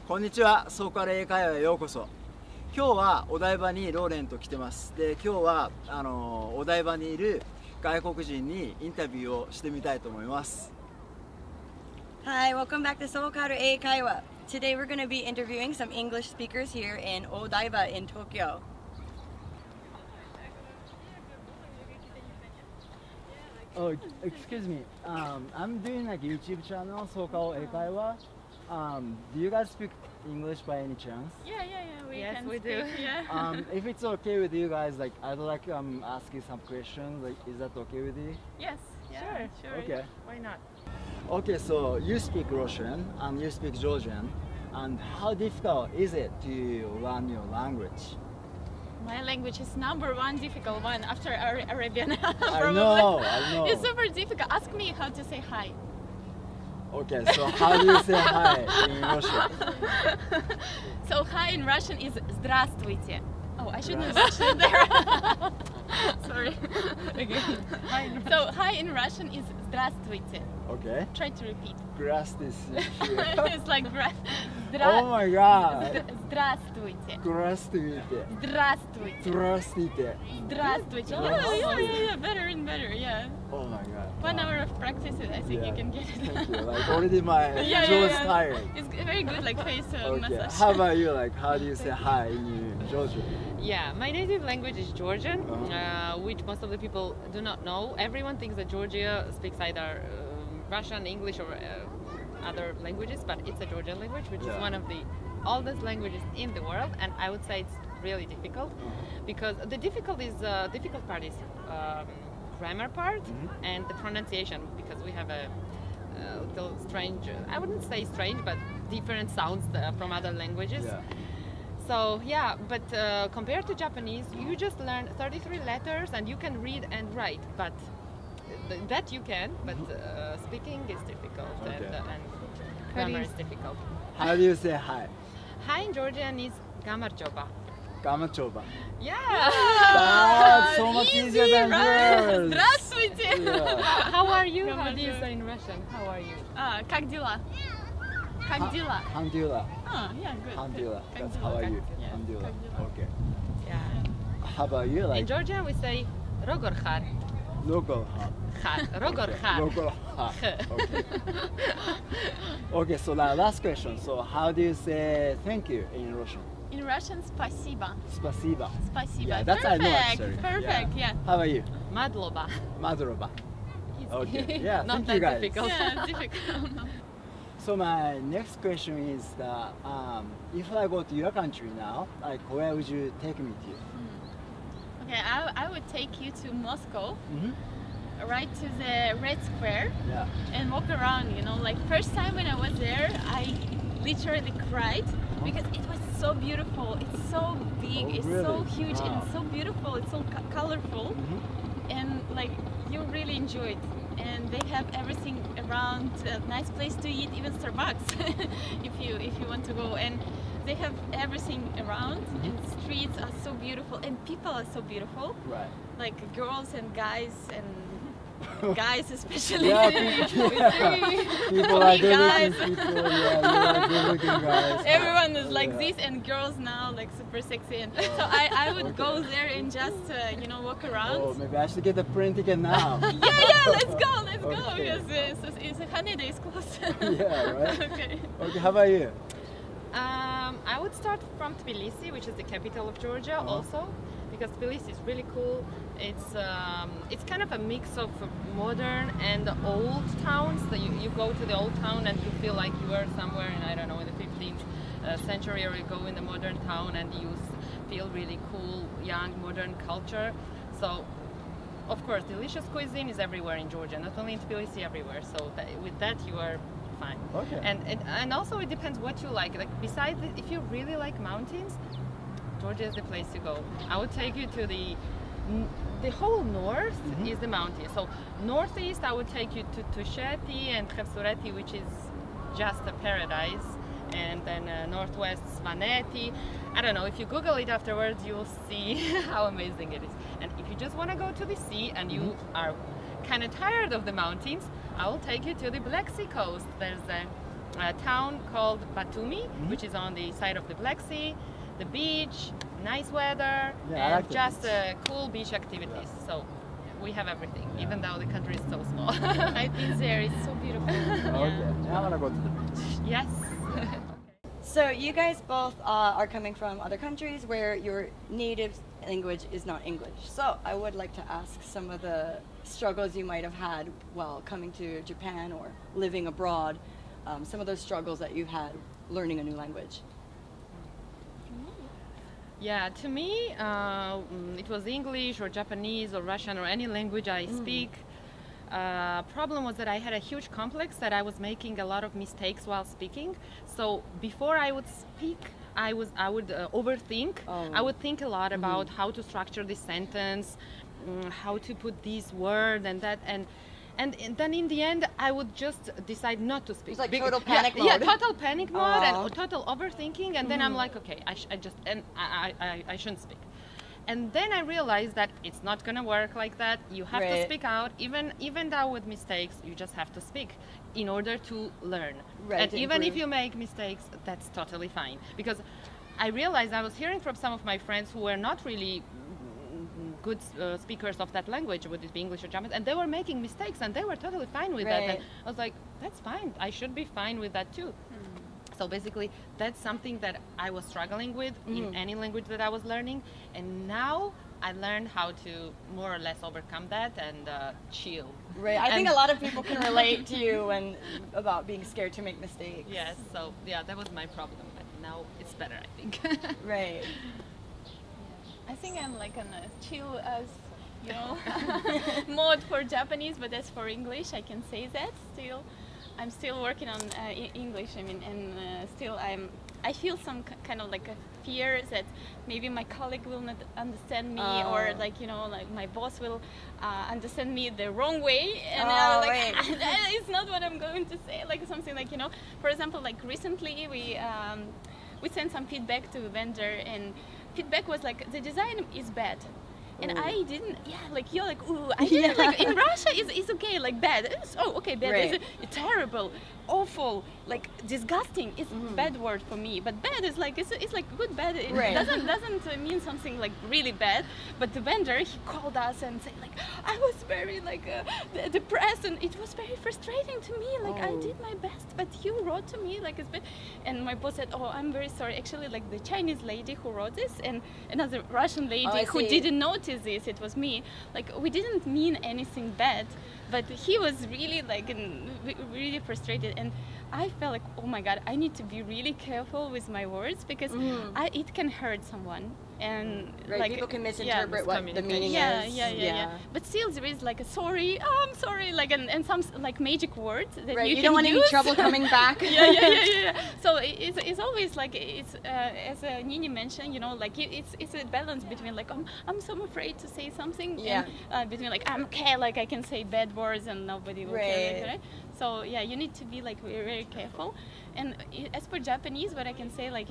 こんにちは、ソーカル英会話へようこそ。今日はお台場にローレンと来てます。で、今日はお台場にいる外国人にインタビューをしてみたいと思います。Hi, welcome back to Sokaru Eikaiwa. Today we're going to be interviewing some English speakers here in Odaiba in Tokyo. Oh, excuse me. I'm doing like YouTube channel, Sokaru Eikaiwa. Do you guys speak English by any chance? Yeah. Yes, we speak, do. Yeah. If it's okay with you guys, like I'd like ask you some questions. Like, is that okay with you? Yes. Yeah, sure. Okay. Why not? Okay, so you speak Russian and you speak Georgian. And how difficult is it to learn your language? My language is number one difficult one after Arabian. I know. It's super difficult. Ask me how to say hi. Okay, so how do you say hi in Russian? So hi in Russian is здравствуйте. Oh, I shouldn't have said there. Sorry. Again. So hi in Russian is здравствуйте. Okay. Try to repeat. Grass is here. It's like Oh my god. Здравствуйте. Здравствуйте. Здравствуйте. Здравствуйте. Здравствуйте. Yeah. Better and better. Yeah. Oh my god. 1 hour of practice, I think you can get it. Thank you. Like already my Yeah. jaw is tired. It's very good, like face Okay. massage. How about you? Like, how do you say hi in Georgian? Yeah, my native language is Georgian, which most of the people do not know. Everyone thinks that Georgia speaks either Russian, English, or other languages, but it's a Georgian language, which is one of the oldest languages in the world, and I would say it's really difficult because the difficult part is grammar part and the pronunciation, because we have a little strange, I wouldn't say strange, but different sounds from other languages. Yeah. So yeah, but compared to Japanese, you just learn 33 letters and you can read and write, but that you can, but speaking is difficult and grammar is difficult. How do you say hi? Hi in Georgian is gamarchoba. Gamarchoba. Yeah! That's so much easier than yours. Здравствуйте! Yeah. How are you? How do you say in Russian? How are you? Как дела? Как дела? Handula. Yeah, good. Handula. Как That's дела? how are you? Yeah. Handula. Как дела? Okay. Yeah. How about you? In Like Georgian we say rogorchar. local. Rogorchar. Local. Okay. Okay. So now last question. So how do you say thank you in Russian? In Russian, спасибо. Spasiba. Спасибо. Yeah, that's I know actually. Perfect, yeah. How about you? Madloba. Madroba. Okay. Yeah. Not Thank you that guys. difficult. Yeah, difficult. So my next question is that if I go to your country now, like where would you take me to? Okay, I would take you to Moscow, Mm-hmm. right to the Red Square, Yeah. and walk around, you know, like first time when I was there, I literally cried because it was so beautiful. It's so big, Oh, it's so really? huge, and Wow. it's so beautiful, it's so colorful, and like you really enjoy it. And they have everything around, a nice place to eat, even Starbucks, if you want to go. And they have everything around, and streets are so beautiful, and people are so beautiful, Right. like girls and guys and guys especially. Yeah, people are good guys. looking people. Yeah, you are good looking guys. Everyone is like Yeah. this, and girls now like super sexy. And so I would go there and just walk around. Oh, maybe I should get the plane ticket now. Yeah, let's go. Okay. Yes, it's Haneda is close. Yeah, right. Okay. Okay, how about you? I would start from Tbilisi, which is the capital of Georgia, also, because Tbilisi is really cool. It's kind of a mix of modern and old towns. So you go to the old town and you feel like you are somewhere in, I don't know, in the 15th century, or you go in the modern town and you feel really cool, young, modern culture. So, of course, delicious cuisine is everywhere in Georgia, not only in Tbilisi, everywhere. So with that, you are fine. Okay. And also it depends what you like. Like besides, if you really like mountains, Georgia is the place to go. I would take you to the whole north is the mountains. So northeast, I would take you to Tusheti and Khevsureti, which is just a paradise. And then northwest Svaneti. I don't know, if you Google it afterwards, you'll see how amazing it is. And if you just want to go to the sea and you are kind of tired of the mountains, I will take you to the Black Sea coast. There's a town called Batumi, which is on the side of the Black Sea, the beach, nice weather, Yeah, I like and the just beach. cool beach activities. So we have everything, even though the country is so small. I've been there. It's so beautiful. Okay, I want to go to the beach. Yes. So you guys both are coming from other countries where your native language is not English. So I would like to ask some of the struggles you might have had while coming to Japan or living abroad, some of those struggles that you've had learning a new language. Yeah, to me, it was English or Japanese or Russian or any language I speak. Problem was that I had a huge complex that I was making a lot of mistakes while speaking. So before I would speak, I would overthink. I would think a lot about how to structure this sentence, how to put this word and that, and then in the end I would just decide not to speak. It's like total panic mode. Yeah, total panic mode and total overthinking, and then I'm like, okay, I shouldn't speak. And then I realized that it's not gonna work like that. You have to speak out, even though with mistakes, you just have to speak in order to learn. And even if you make mistakes, that's totally fine. Because I realized I was hearing from some of my friends who were not really good speakers of that language, would it be English or Japanese, and they were making mistakes and they were totally fine with that. And I was like, that's fine. I should be fine with that too. So basically, that's something that I was struggling with in any language that I was learning, and now I learned how to more or less overcome that and chill. Right. I think a lot of people can relate to you and about being scared to make mistakes. Yes. So yeah, that was my problem, but now it's better, I think. Right. I think I'm like on a chill as you know mode for Japanese, but as for English, I can say that still. I'm still working on English. I mean, and still I feel some kind of like a fear that maybe my colleague will not understand me, or like like my boss will understand me the wrong way, and I'm like that is not what I'm going to say. Like something like for example, like recently we sent some feedback to a vendor, and feedback was like the design is bad. And I didn't, like you're like, ooh, I didn't like in Russia it's okay, like bad. Okay, bad is terrible, awful, like disgusting. It's bad word for me. But bad is like it's like good bad. It doesn't mean something like really bad. But the vendor, he called us and said like I was very like depressed, and it was very frustrating to me. Like I did my best, but you wrote to me like it's bad. And my boss said, oh, I'm very sorry. Actually, like the Chinese lady who wrote this and another Russian lady who didn't notice this, it was me. Like we didn't mean anything bad, but he was really like really frustrated, and I felt like, oh my god, I need to be really careful with my words, because it can hurt someone, and like people can misinterpret what the meaning is. Yeah. But still, there is like a sorry, oh, I'm sorry, like and some like magic words that you don't want use. any trouble coming back. Yeah. So it's always like it's as Nini mentioned, like it's a balance between like I'm so afraid to say something, and between like I'm okay, like I can say bad words and nobody will care. Right? So yeah, you need to be like very careful. And as for Japanese, what I can say, like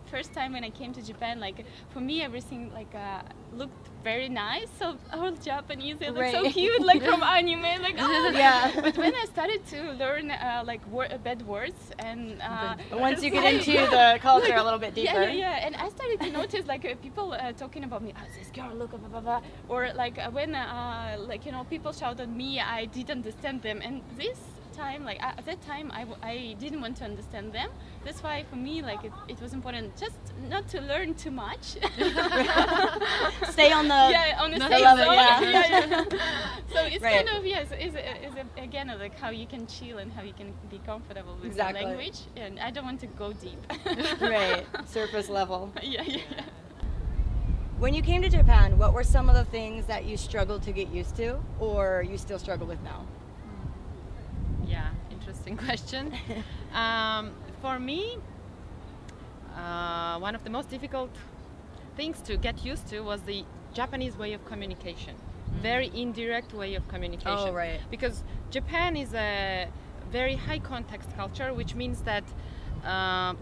first time when I came to Japan, like for me everything like looked very nice. So all Japanese, they look so cute, like from anime, like But when I started to learn like bad words, and once you get into the culture a little bit deeper, and I started to notice like people talking about me, this girl, look, blah blah blah, or like when like people shout at me, I didn't understand them, and this time, like at that time, I didn't want to understand them. That's why for me, like it was important just not to learn too much. Stay on the on the safe level. zone. So it's kind of is again like how you can chill and how you can be comfortable with the language. And I don't want to go deep. Surface level. Yeah. When you came to Japan, what were some of the things that you struggled to get used to, or you still struggle with now? Yeah, interesting question. For me, one of the most difficult things to get used to was the Japanese way of communication. Very indirect way of communication. Because Japan is a very high context culture, which means that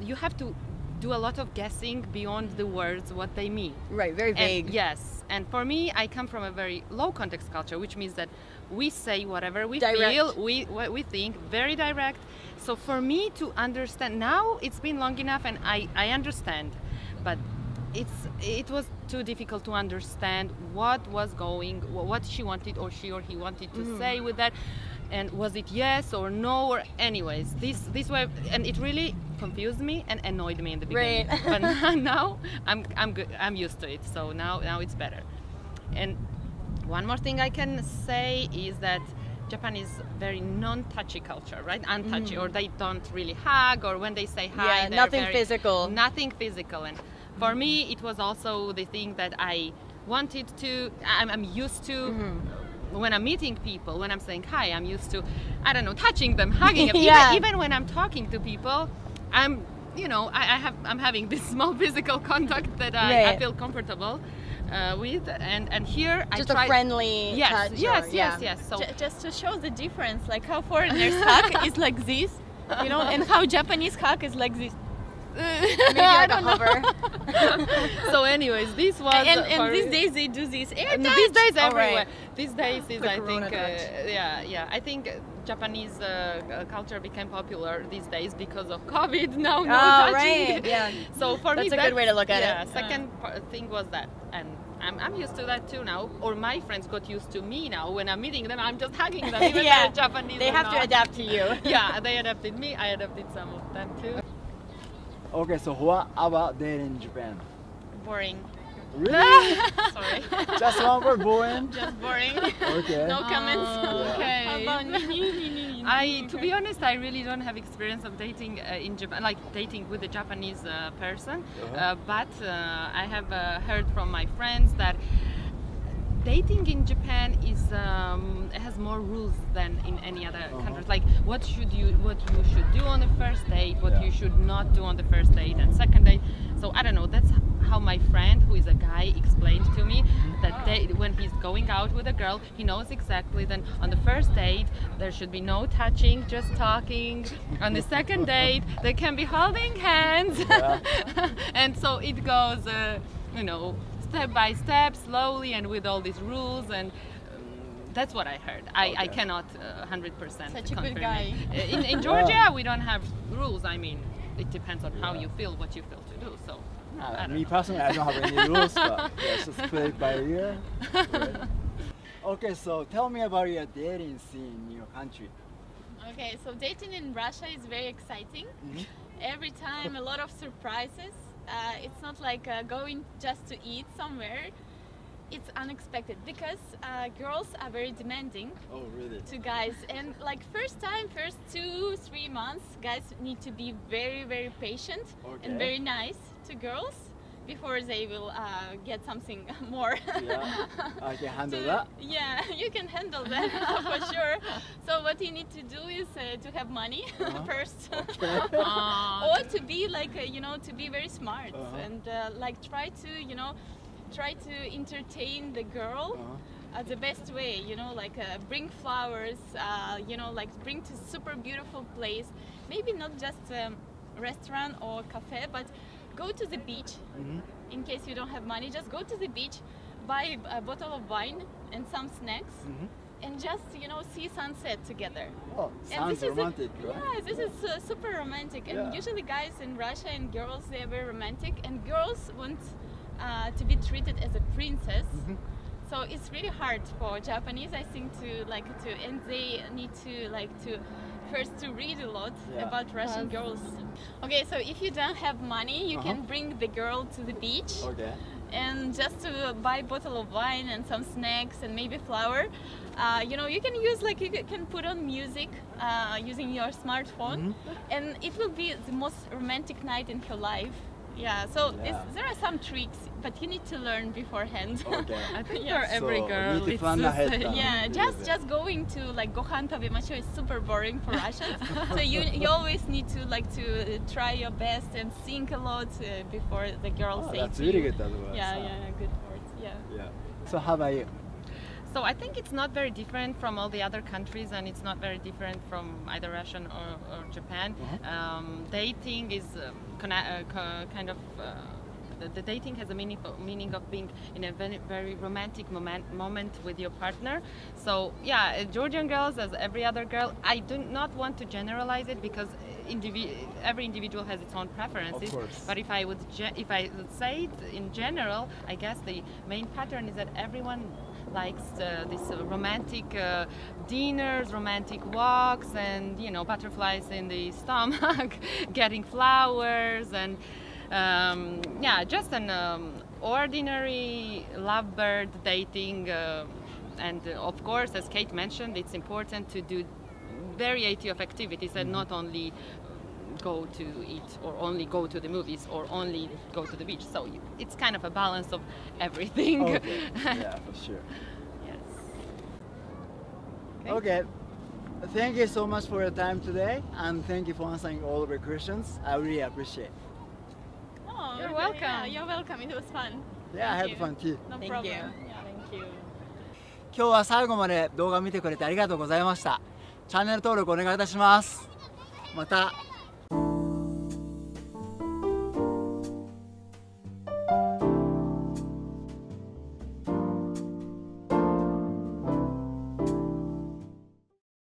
you have to do a lot of guessing beyond the words what they mean. Very vague. Yes, And for me, I come from a very low context culture, which means that we say whatever we Direct. feel, what we think, very direct. So for me to understand, now it's been long enough and I understand, but it was too difficult to understand what was what she wanted or she or he wanted to say with that. And was it yes or no, or anyways, this way, and it really confused me and annoyed me in the beginning. Right. But now I'm good. I'm used to it. So now it's better. And one more thing I can say is that Japan is very non-touchy culture, right? Untouchy, or they don't really hug, or when they say hi, Yeah, they're nothing physical. Nothing physical. And for me, it was also the thing that I wanted to. I'm used to. When I'm meeting people, when I'm saying hi, I'm used to, I don't know, touching them, hugging them. Yeah. Even when I'm talking to people, I'm having this small physical contact that I feel comfortable with, and here Just I try a friendly touch. Yes. So Just to show the difference, like how foreigners hug is like this, you know, and how Japanese hug is like this. Maybe like a hover. So anyways, this was and these days they do this air and touch. these days Oh, everywhere. right. These days is The I corona think touch. I think Japanese culture became popular these days because of COVID. Now no Oh, touching. right. Yeah. So for me That's a good way to look at it. Second thing was that, and I'm used to that too now. Or my friends got used to me now. When I'm meeting them, I'm just hugging them. Even Yeah. they're Japanese. They or have to not. adapt to you. Yeah, they adapted me. I adapted some of them too. Okay, so what about dating in Japan? Boring. Really? Sorry. Just one word, boring? Just boring. Okay. No comments. Okay. How about To be honest, I really don't have experience of dating in Japan, like dating with a Japanese person. But I have heard from my friends that dating in Japan has more rules than in any other countries. Like what you should do on the first date, what you should not do on the first date and second date. So I don't know. That's how my friend, who is a guy, explained to me that when he's going out with a girl, he knows exactly that on the first date there should be no touching, just talking. On the second date they can be holding hands, and so it goes, step by step, slowly, and with all these rules. And that's what I heard. I cannot 100% Such a confirm good guy. it. In Georgia, we don't have rules. I mean, it depends on how you feel, what you feel to do. So. Me personally, I don't have any rules, but let's just play it by ear. Right. Okay, so tell me about your dating scene in your country. Okay, so dating in Russia is very exciting. Every time a lot of surprises. It's not like going just to eat somewhere. It's unexpected because girls are very demanding to guys, and like first 2-3 months guys need to be very, very patient and very nice to girls before they will get something more. Yeah, I can handle that. Yeah, you can handle that for sure. So what you need to do is to have money first, or to be like to be very smart and like try to entertain the girl the best way. Like bring flowers, like bring to super beautiful place. Maybe not just restaurant or cafe, but go to the beach. In case you don't have money, just go to the beach, buy a bottle of wine and some snacks, and just see sunset together. Oh, sounds romantic, right? Yeah, this is super romantic. And usually guys in Russia and girls, they're very romantic, and girls want to be treated as a princess. So it's really hard for Japanese, I think, and they need to first to read a lot about Russian girls. Okay, so if you don't have money, you can bring the girl to the beach. And just to buy a bottle of wine and some snacks and maybe flower. You can use you can put on music using your smartphone, and it will be the most romantic night in her life. Yeah, so there are some tricks, but you need to learn beforehand. I think for every girl, need to plan ahead. Just going to gohan tabemacho is super boring for Russians. So you always need to to try your best and think a lot before the girl says. That's really good advice. Yeah, good words. Yeah. So how about you? So I think it's not very different from all the other countries, and it's not very different from either Russian or Japan. Dating is kind of the dating has a meaning of being in a very romantic moment with your partner. So yeah, Georgian girls, as every other girl, I do not want to generalize it because every individual has its own preferences. Of course. But if I would say it in general, I guess the main pattern is that everyone likes this romantic dinners, romantic walks, and butterflies in the stomach, getting flowers, and yeah, just an ordinary lovebird dating. And of course, as Kate mentioned, it's important to do variety of activities and not only go to eat or only go to the movies or only go to the beach. So it's kind of a balance of everything. Okay. Yeah, for sure. Yes. Okay. Thank you so much for your time today, and thank you for answering all of your questions. I really appreciate it. Oh, You're okay, welcome. Yeah, you're welcome. It was fun. Yeah, I Thank had you. fun too. No Thank problem. you. Yeah, thank you. 今日は最後まで動画を見てくれてありがとうございました。チャンネル登録お願いいたします。また